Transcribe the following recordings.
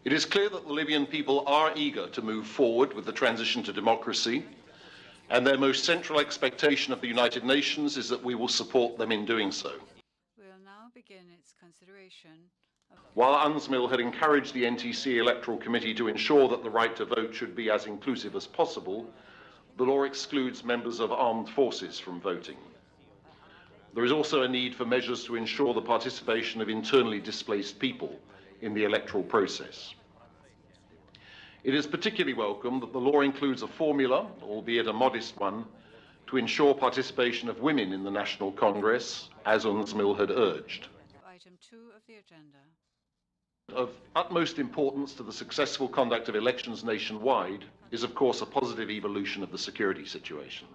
It is clear that the Libyan people are eager to move forward with the transition to democracy, and their most central expectation of the United Nations is that we will support them in doing so. We will now begin its consideration of... While UNSMIL had encouraged the NTC Electoral Committee to ensure that the right to vote should be as inclusive as possible, the law excludes members of armed forces from voting. There is also a need for measures to ensure the participation of internally displaced people in the electoral process. It is particularly welcome that the law includes a formula, albeit a modest one, to ensure participation of women in the National Congress, as UNSMIL had urged. Item 2 of the agenda. Of utmost importance to the successful conduct of elections nationwide is, of course, a positive evolution of the security situation.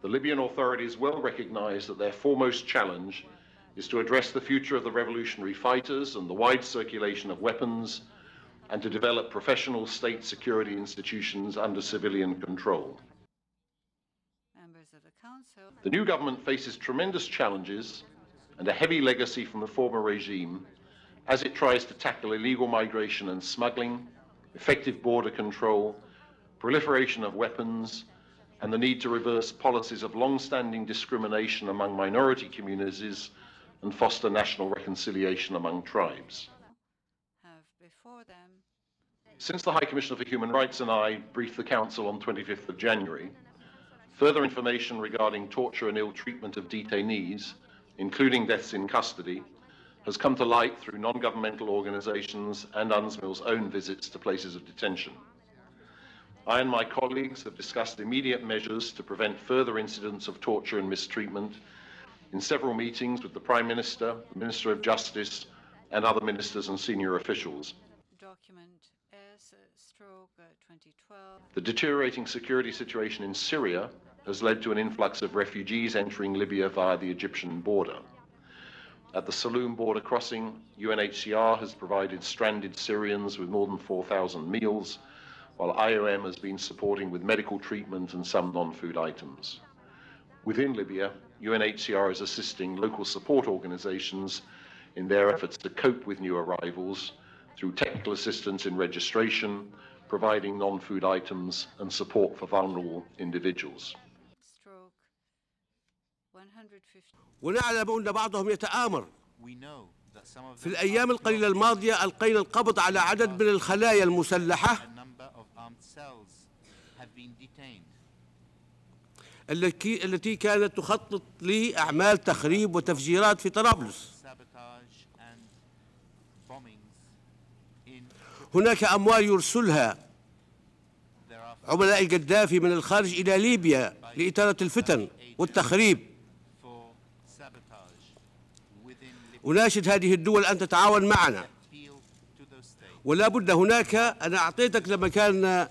The Libyan authorities well recognize that their foremost challenge is to address the future of the revolutionary fighters and the wide circulation of weapons, and to develop professional state security institutions under civilian control. Members of the Council. The new government faces tremendous challenges and a heavy legacy from the former regime as it tries to tackle illegal migration and smuggling, effective border control, proliferation of weapons, and the need to reverse policies of long-standing discrimination among minority communities and foster national reconciliation among tribes. Before them. Since the High Commissioner for Human Rights and I briefed the Council on 25th of January, further information regarding torture and ill treatment of detainees, including deaths in custody, has come to light through non-governmental organisations and UNSMIL's own visits to places of detention. I and my colleagues have discussed immediate measures to prevent further incidents of torture and mistreatment in several meetings with the Prime Minister, the Minister of Justice, and other ministers and senior officials. Document S/2012. The deteriorating security situation in Syria has led to an influx of refugees entering Libya via the Egyptian border. At the Saloum border crossing, UNHCR has provided stranded Syrians with more than 4,000 meals, while IOM has been supporting with medical treatment and some non-food items. Within Libya, UNHCR is assisting local support organisations in their efforts to cope with new arrivals through technical assistance in registration, providing non-food items and support for vulnerable individuals. ونعلم أن بعضهم يتآمر. في الأيام القليلة الماضية ألقينا القبض على عدد من الخلايا المسلحة التي كانت تخطط لأعمال تخريب وتفجيرات في طرابلس. هناك أموال يرسلها عملاء القذافي من الخارج إلى ليبيا لإثارة الفتن والتخريب. أناشد هذه الدول أن تتعاون معنا، ولا بد هناك. أنا أعطيتك لما كان